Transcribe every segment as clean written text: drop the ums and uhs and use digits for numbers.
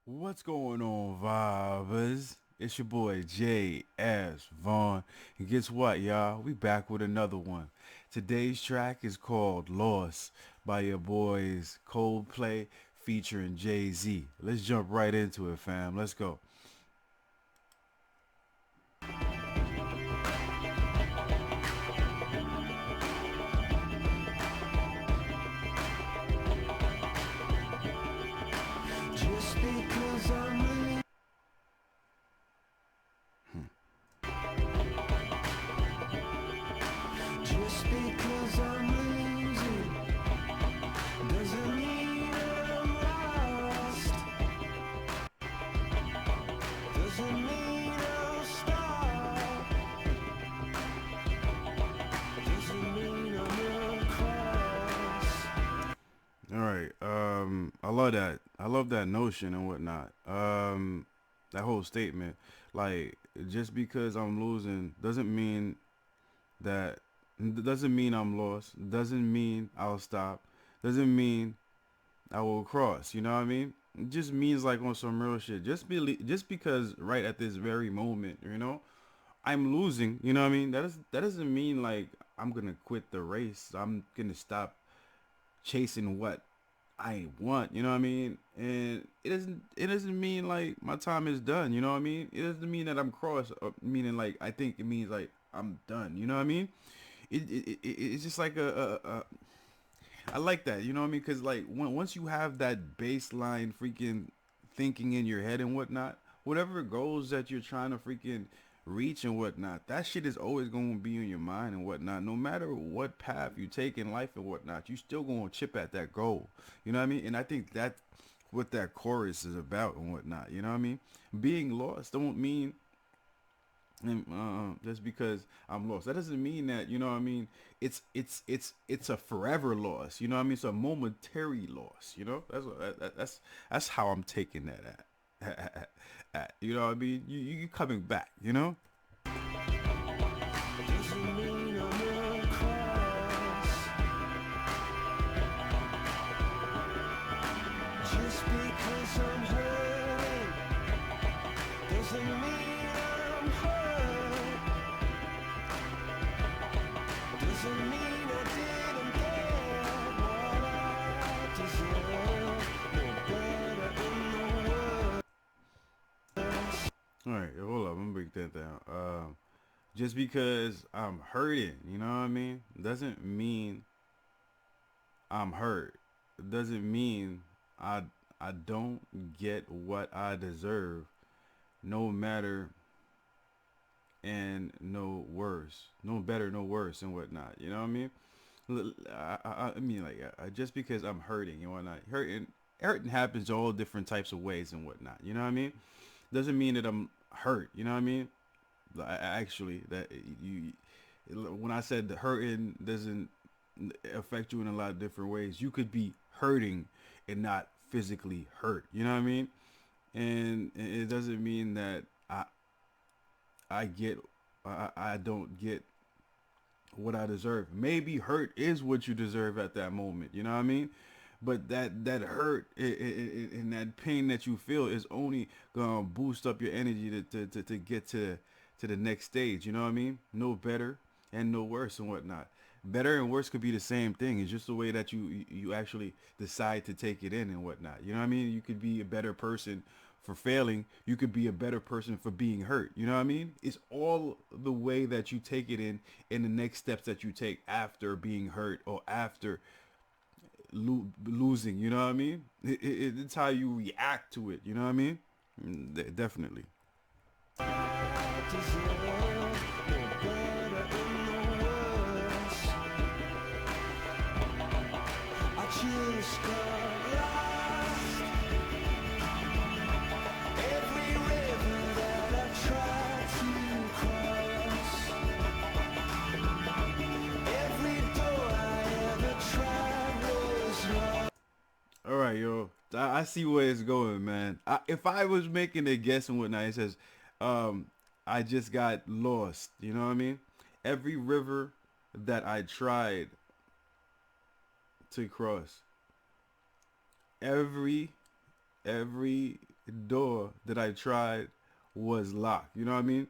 What's going on, vibers? It's your boy J.S. Vaughn. And guess what, y'all? We back with another one. Today's track is called Lost by your boys Coldplay featuring Jay-Z. Let's jump right into it, fam. Let's go. Just because I'm losing doesn't mean I'm lost. Doesn't mean I'll stop. Doesn't mean I'm across. All right. I love that. I love that notion and whatnot. That whole statement. Like, just because I'm losing that doesn't mean I'm lost. Doesn't mean I'll stop. Doesn't mean I will cross. You know what I mean? It just means like on some real shit. Just because right at this very moment, I'm losing. You know what I mean? That doesn't mean like I'm gonna quit the race. I'm gonna stop chasing what I want. You know what I mean? And it doesn't mean like my time is done. You know what I mean? It doesn't mean that I'm cross. Meaning like I think it means like I'm done. You know what I mean? It's just like a I like that, you know what I mean? Because like once you have that baseline freaking thinking in your head and whatnot, whatever goals that you're trying to freaking reach and whatnot, that shit is always going to be in your mind and whatnot. No matter what path you take in life and whatnot, you still going to chip at that goal. You know what I mean? And I think that what that chorus is about and whatnot. You know what I mean? Being lost don't mean and just because I'm lost, that doesn't mean that you know what I mean. It's a forever loss. You know what I mean? It's a momentary loss. You know that's how I'm taking that at. You know what I mean? You coming back. You know? Doesn't mean I'm across. Just because I'm hurting doesn't mean I'm hurt. Doesn't mean I didn't get what I deserve. No better in the world. All right, hold up. I'm gonna break that down. Just because I'm hurting, you know what I mean, doesn't mean I'm hurt. It doesn't mean I I don't get what I deserve, no matter and no worse, no better, no worse, and whatnot. You know what I mean? I mean, like, just because I'm hurting and whatnot, hurting happens all different types of ways and whatnot. You know what I mean? Doesn't mean that I'm hurt. You know what I mean? Actually, that you, when I said the hurting doesn't affect you in a lot of different ways. You could be hurting and not physically hurt. You know what I mean? And it doesn't mean that I get I don't get what I deserve. Maybe hurt is what you deserve at that moment. You know what I mean? But that hurt and that pain that you feel is only gonna boost up your energy to get to the next stage. You know what I mean? No better and no worse and whatnot. Better and worse could be the same thing. It's just the way that you actually decide to take it in and whatnot. You know what I mean? You could be a better person for failing. You could be a better person for being hurt. You know what I mean? It's all the way that you take it in and the next steps that you take after being hurt or after losing. You know what I mean? It's how you react to it. You know what I mean? Definitely. I deserve no better in the worst. I just got lost. Every river that I tried to cross, every door I ever tried was lost. All right, yo. I see where it's going, man. If I was making a guess and whatnot, it says, um, I just got lost. You know what I mean? Every river that I tried to cross, every every door that I tried was locked. You know what I mean?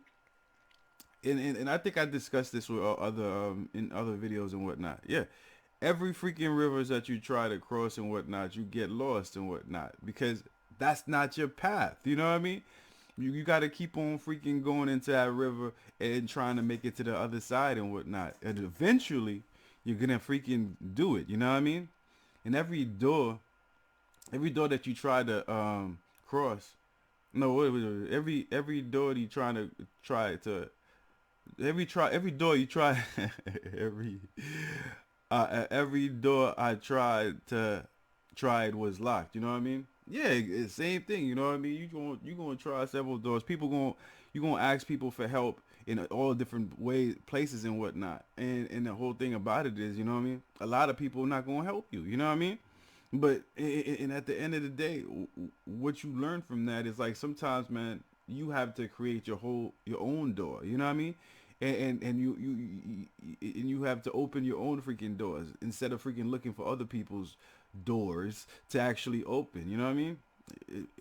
And I think I discussed this with other in other videos and whatnot. Yeah, every freaking rivers that you try to cross and whatnot, you get lost and whatnot because that's not your path. You know what I mean? You got to keep on freaking going into that river and trying to make it to the other side and whatnot. And eventually, you're gonna freaking do it. You know what I mean? And every door that you try to cross, no, wait, wait, wait, every door that you try to every door you try every every door I tried was locked. You know what I mean? Yeah, it's same thing. You know what I mean? You gonna try several doors. You gonna ask people for help in all different ways, places and whatnot. And the whole thing about it is, you know what I mean? A lot of people are not gonna help you. You know what I mean? But and at the end of the day, what you learn from that is like sometimes, man, you have to create your own door. You know what I mean? And you have to open your own freaking doors instead of freaking looking for other people's doors to actually open. You know what I mean?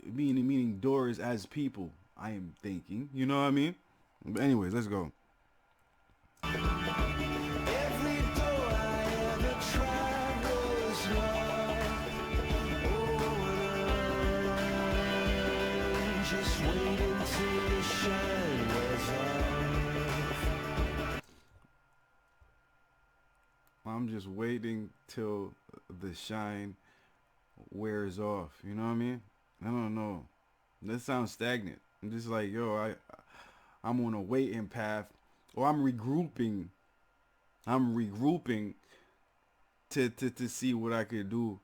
Meaning doors as people. I am thinking. You know what I mean? But anyways, let's go. Every door I ever tried was locked. Oh, and I'm just waiting till the shine wears off. I'm just waiting till the shine wears off. You know what I mean? I don't know. That sounds stagnant. I'm just like, yo, I'm on a waiting path, or I'm regrouping. I'm regrouping to see what I could do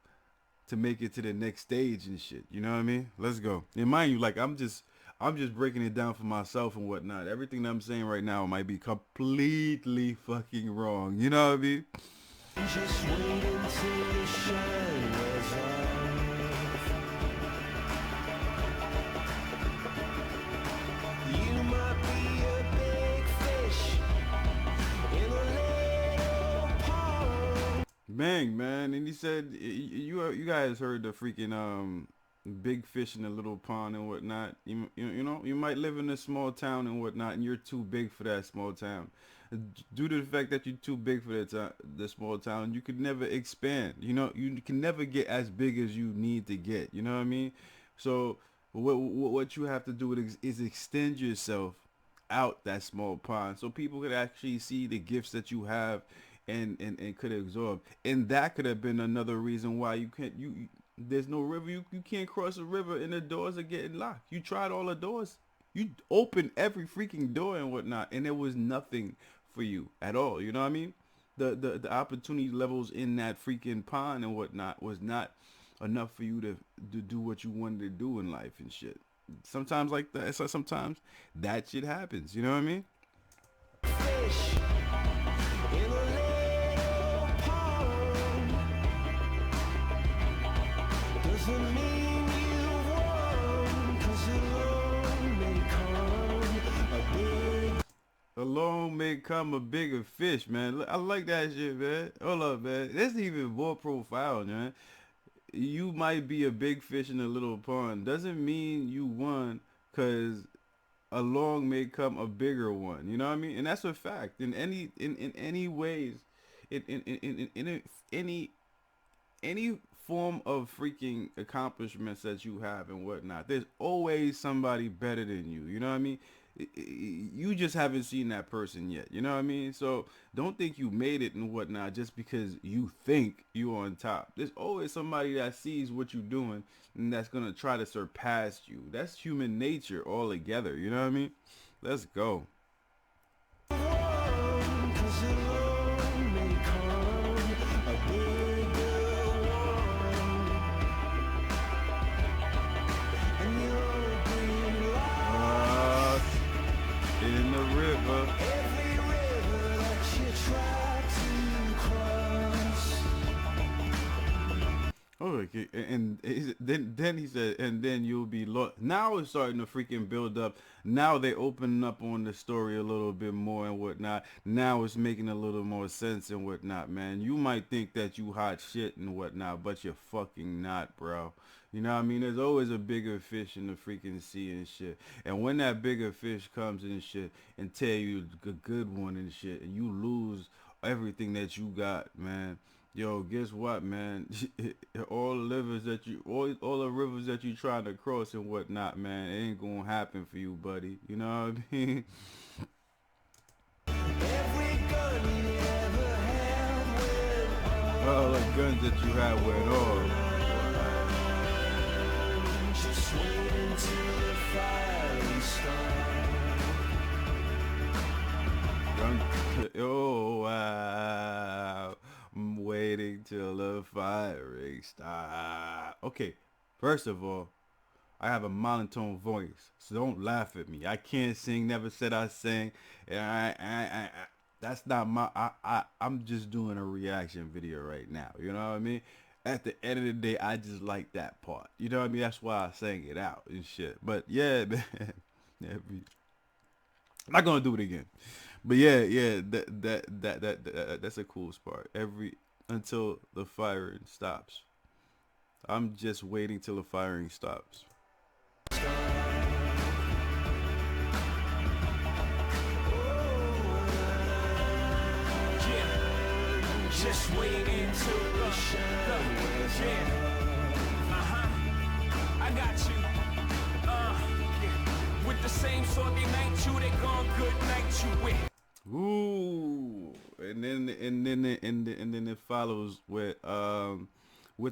to make it to the next stage and shit. You know what I mean? Let's go. And mind you, like I'm just breaking it down for myself and whatnot. Everything that I'm saying right now might be completely fucking wrong. You know what I mean? Just waiting till the shine wears off. You might be a big fish in a little pond. Bang, man. And he said, you guys heard the freaking big fish in a little pond and whatnot. You know, you might live in a small town and whatnot, and you're too big for that small town. Due to the fact that you're too big for the small town, you could never expand. You know, you can never get as big as you need to get. You know what I mean? So what you have to do is extend yourself out that small pond so people could actually see the gifts that you have and could absorb. And that could have been another reason why you can't there's no river. You can't cross a river and the doors are getting locked. You tried all the doors. You opened every freaking door and whatnot, and there was nothing for you at all. You know what I mean? The opportunity levels in that freaking pond and whatnot was not enough for you to do what you wanted to do in life and shit. Sometimes like that. It's like sometimes that shit happens. You know what I mean? Fish in a little pond. Doesn't mean you won, 'cause along may come a big. Along may come a bigger fish, man. I like that shit, man. Hold up, man. That's even more profound, man. You might be a big fish in a little pond. Doesn't mean you won, cause along may come a bigger one. You know what I mean? And that's a fact. In any ways, in any form of freaking accomplishments that you have and whatnot, there's always somebody better than you. You know what I mean? You just haven't seen that person yet. You know what I mean? So don't think you made it and whatnot just because you think you're on top. There's always somebody that sees what you're doing and that's gonna try to surpass you. That's human nature altogether. You know what I mean? Let's go. In the river. Oh, then he said, and then you'll be lost. Now it's starting to freaking build up. Now they opening up on the story a little bit more and whatnot. Now it's making a little more sense and whatnot, man. You might think that you hot shit and whatnot, but you're fucking not, bro. You know what I mean? There's always a bigger fish in the freaking sea and shit. And when that bigger fish comes and shit and tell you a good one and shit, and you lose everything that you got, man. Yo, guess what, man? All the rivers that all the rivers that you trying to cross and whatnot, man, it ain't gonna happen for you, buddy. You know what I mean? Every gun you ever had went All the guns that you had went off. just wait until the fire starts. Oh wow! I'm waiting till the firing starts. Okay, first of all, I have a monotone voice, so don't laugh at me. I can't sing. Never said I sang. And that's not my. I'm just doing a reaction video right now. You know what I mean? At the end of the day, I just like that part. You know what I mean? That's why I sang it out and shit. But yeah, man. I'm not gonna do it again. But yeah, that's a cool part. Until the firing stops. I'm just waiting till the firing stops. Just wait until the yeah. I got you. With the same sword they night you, they gone good night you with. Ooh, and then it follows with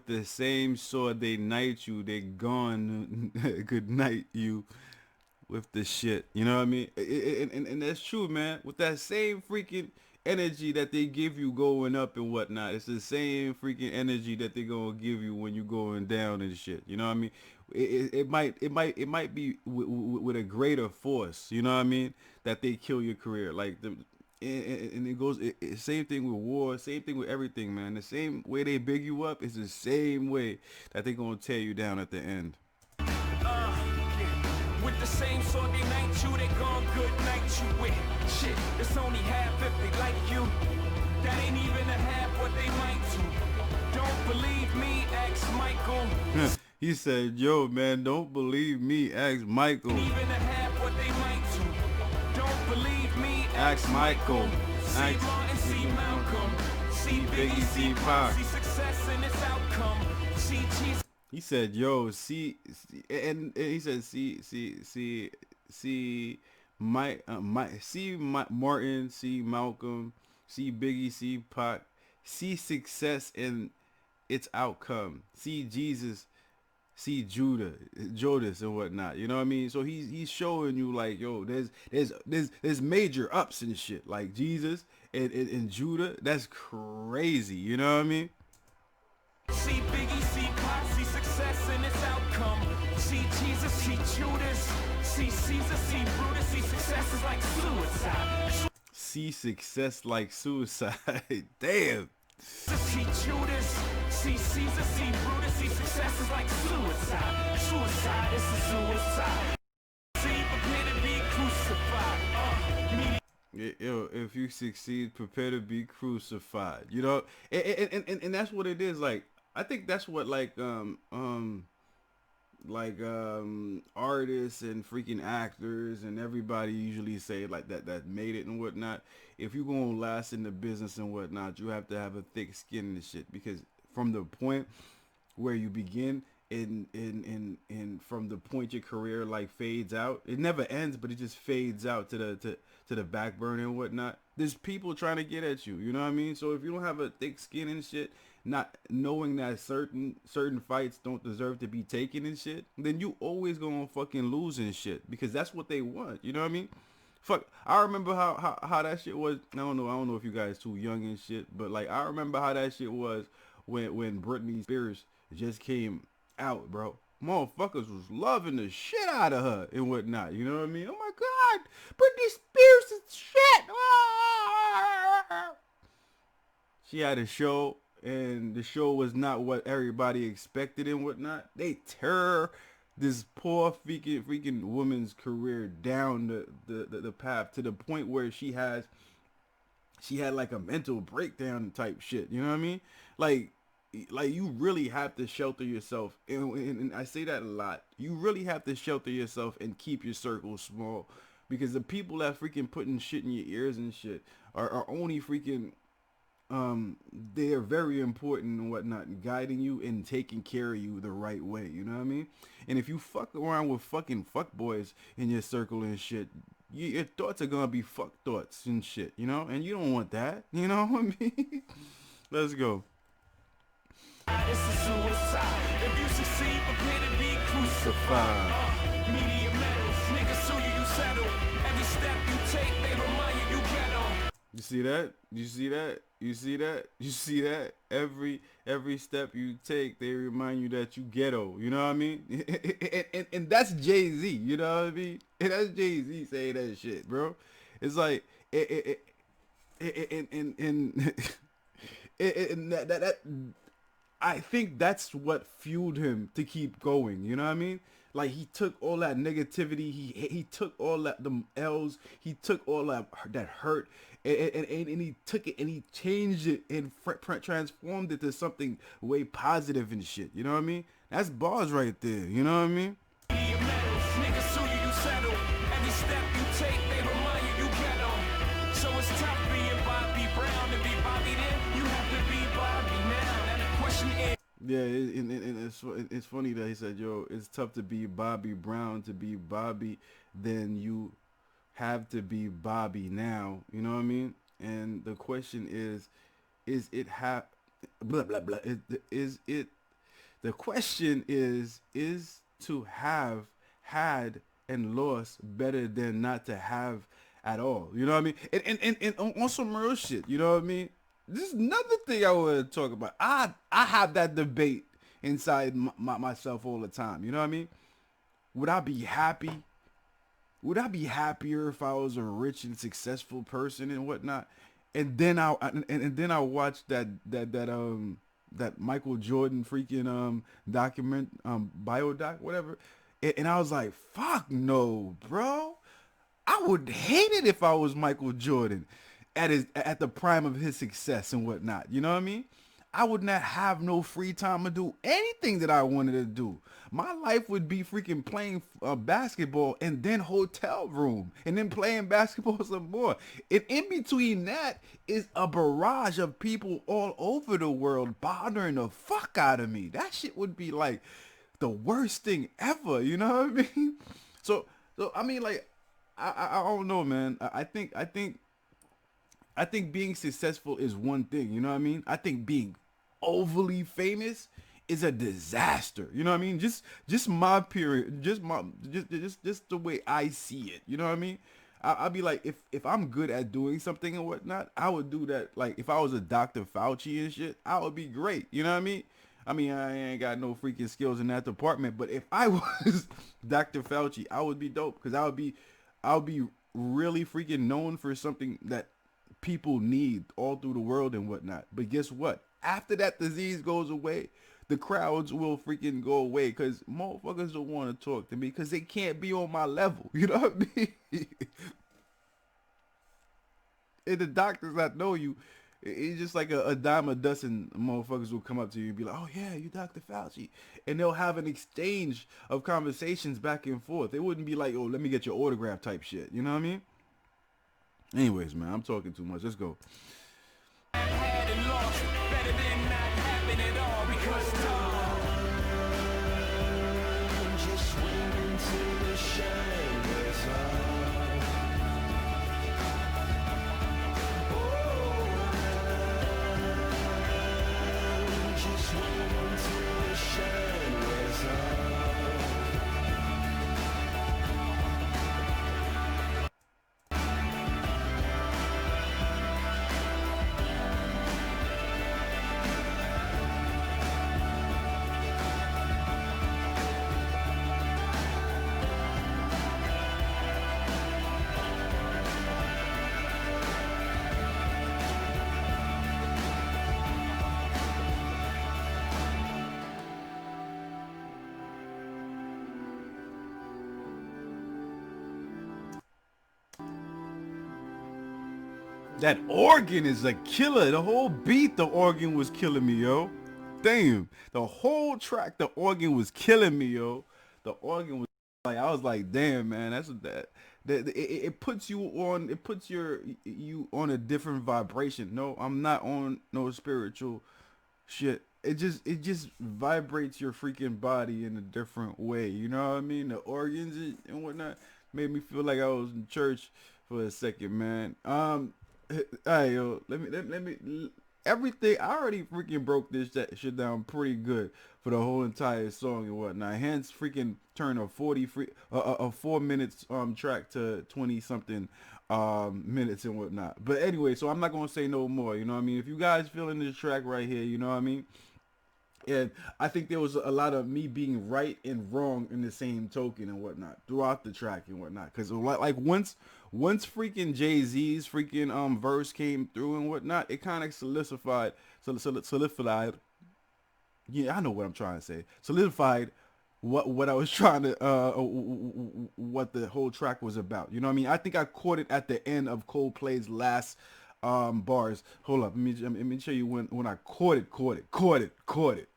the same sword they knight you, they gone good night you with the shit. You know what I mean? And that's true, man. With that same freaking energy that they give you going up and whatnot, it's the same freaking energy that they gonna give you when you going down and shit. You know what I mean? It might be with a greater force. You know what I mean? That they kill your career, like the. And it goes same thing with war, same thing with everything, man. The same way they big you up is the same way that they gonna tear you down at the end. With the same sword they night you, they gone good night you with. Shit, it's only half if they like you. That ain't even a half what they might do. Don't believe me, ask Michael. He said, yo, man, don't believe me, ask Michael. Even a half what they might do. Don't believe me, Ask Michael. See Martin, see Malcolm. See Biggie, see Pac. See success and its outcome. See Jesus. He said, yo, and he said, see Martin, see Malcolm, see Biggie, see Pac, see success and its outcome, see Jesus, see Judas and whatnot. You know what I mean? So he's showing you like, yo, there's major ups and shit. Like Jesus and Judah, that's crazy. You know what I mean? See Biggie, see Pac, see success and its outcome. See Jesus, see Judas, see Caesar, see Brutus, see success is like suicide. See success like suicide. Damn. See Judas, see Caesar, see Brutus, see success is like suicide. Suicide is a suicide. See, prepare to be crucified. Yo, if you succeed, prepare to be crucified. You know, and that's what it is. Like, I think that's what artists and freaking actors and everybody usually say, like that made it and whatnot. If you gonna last in the business and whatnot, you have to have a thick skin and shit, because from the point where you begin and from the point your career like fades out, it never ends, but it just fades out to the back burner and whatnot. There's people trying to get at you, you know what I mean? So if you don't have a thick skin and shit, not knowing that certain fights don't deserve to be taken and shit, then you always gonna fucking lose and shit, because that's what they want, you know what I mean? Fuck, I remember how that shit was. I don't know if you guys too young and shit, but like I remember how that shit was when Britney Spears just came out, bro. Motherfuckers was loving the shit out of her and whatnot. You know what I mean? Oh my God, Britney Spears is shit. She had a show and the show was not what everybody expected and whatnot, they tear this poor freaking woman's career down the path to the point where she had like a mental breakdown type shit. You know what I mean? Like like you really have to shelter yourself, and I say that a lot. You really have to shelter yourself and keep your circle small, because the people that freaking putting shit in your ears and shit are only freaking they're very important and whatnot, guiding you and taking care of you the right way. You know what I mean? And if you fuck around with fucking fuck boys in your circle and shit, your thoughts are gonna be fuck thoughts and shit. You know, and you don't want that. You know what I mean? Let's go. It's a suicide. If you succeed, prepare to be crucified. Media medals, niggas sue you, you settle. Every step you take, they remind you you ghetto. You see that? You see that? You see that? You see that? Every step you take, they remind you that you ghetto. You know what I mean? And that's Jay-Z. You know what I mean? And that's Jay-Z saying that shit, bro. It's like and that I think that's what fueled him to keep going. You know what I mean? Like he took all that negativity, he took all that the L's, he took all that hurt, and he took it and he changed it and transformed it to something way positive and shit. You know what I mean? That's bars right there. You know what I mean? Niggas sue you, you settle. Every step you take, they remind you you ghetto. So it's tough being Bobby Brown. To be Bobby then, you have to be Bobby now. And the question is. Yeah, it's funny that he said, yo, it's tough to be Bobby Brown, to be Bobby, then you have to be Bobby now. You know what I mean? And the question is it blah blah blah. Is it? The question is to have had and lost better than not to have at all. You know what I mean? And on some real shit. You know what I mean? This is another thing I want to talk about. I have that debate inside myself all the time. You know what I mean? Would I be happy? Would I be happier if I was a rich and successful person and whatnot? And then I watched that Michael Jordan freaking biodoc, whatever. And I was like, fuck no, bro. I would hate it if I was Michael Jordan at the prime of his success and whatnot. You know what I mean? I would not have no free time to do anything that I wanted to do. My life would be freaking playing basketball and then hotel room and then playing basketball some more. And in between that is a barrage of people all over the world bothering the fuck out of me. That shit would be like the worst thing ever. You know what I mean? So I mean, like, I don't know, man. I think being successful is one thing, you know what I mean? I think being overly famous is a disaster. You know what I mean? Just my period, just the way I see it. You know what I mean? I'll be like, if I'm good at doing something and whatnot, I would do that. Like if I was a Dr. Fauci and shit, I would be great. You know what I mean? I mean, I ain't got no freaking skills in that department, but if I was Dr. Fauci, I would be dope, because I'll be really freaking known for something that people need all through the world and whatnot. But guess what? After that disease goes away, the crowds will freaking go away, because motherfuckers don't want to talk to me because they can't be on my level. You know what I mean? And the doctors that know you, it's just like a dime a dozen motherfuckers will come up to you and be like, oh yeah, you Dr. Fauci. And they'll have an exchange of conversations back and forth. They wouldn't be like, oh, let me get your autograph type shit. You know what I mean? Anyways, man, I'm talking too much. Let's go. Had and lost, better than not having it all, because just wait until the shine wears off. Just wait until the shine wears off. That organ is a killer. The whole beat, the organ was killing me, yo. Damn. The whole track, the organ was killing me, yo. The organ was like, I was like, damn, man, that's what it puts you on. It puts you on a different vibration. No, I'm not on no spiritual shit. It just vibrates your freaking body in a different way. You know what I mean? The organs and whatnot made me feel like I was in church for a second, man. Hey, yo, let me everything. I already freaking broke this shit down pretty good for the whole entire song and whatnot. Hence, freaking turn a 4 minutes track to 20 something minutes and whatnot. But anyway, so I'm not gonna say no more. You know what I mean? If you guys feeling this track right here, you know what I mean. And I think there was a lot of me being right and wrong in the same token and whatnot throughout the track and whatnot. Because like once freaking Jay Z's freaking verse came through and whatnot, it kind of solidified. Yeah, I know what I'm trying to say. Solidified what I was trying to what the whole track was about. You know what I mean? I think I caught it at the end of Coldplay's last bars. Hold up, let me show you when I caught it.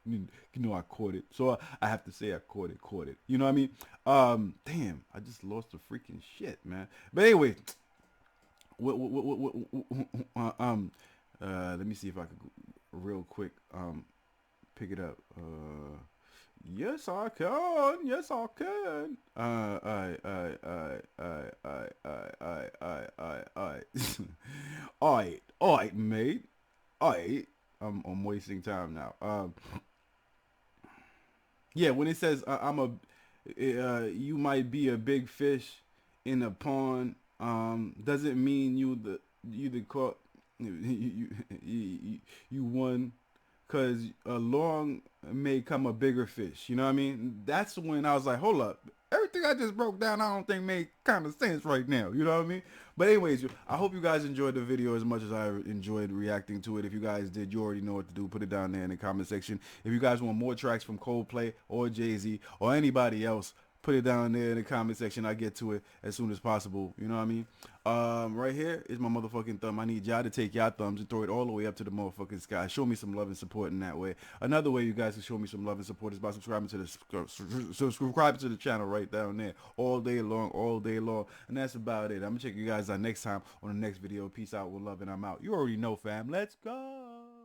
You know I caught it, so I have to say I caught it. You know what I mean? Damn, I just lost the freaking shit, man. But anyway, let me see if I could real quick pick it up. Yes, I can. Yes, I can. All right, mate. All right. I'm wasting time now. Yeah, when it says you might be a big fish in a pond, doesn't mean you the caught, you won, cause along may come a bigger fish. You know what I mean? That's when I was like, hold up, everything I just broke down, I don't think made kind of sense right now. You know what I mean? But anyways, I hope you guys enjoyed the video as much as I enjoyed reacting to it. If you guys did, you already know what to do. Put it down there in the comment section. If you guys want more tracks from Coldplay or Jay-Z or anybody else, put it down there in the comment section. I get to it as soon as possible. You know what I mean? Right here is my motherfucking thumb. I need y'all to take y'all thumbs and throw it all the way up to the motherfucking sky. Show me some love and support in that way. Another way you guys can show me some love and support is by subscribing to the channel right down there all day long. And that's about it. I'm gonna check you guys out next time on the next video. Peace out with love, and I'm out. You already know, fam. Let's go.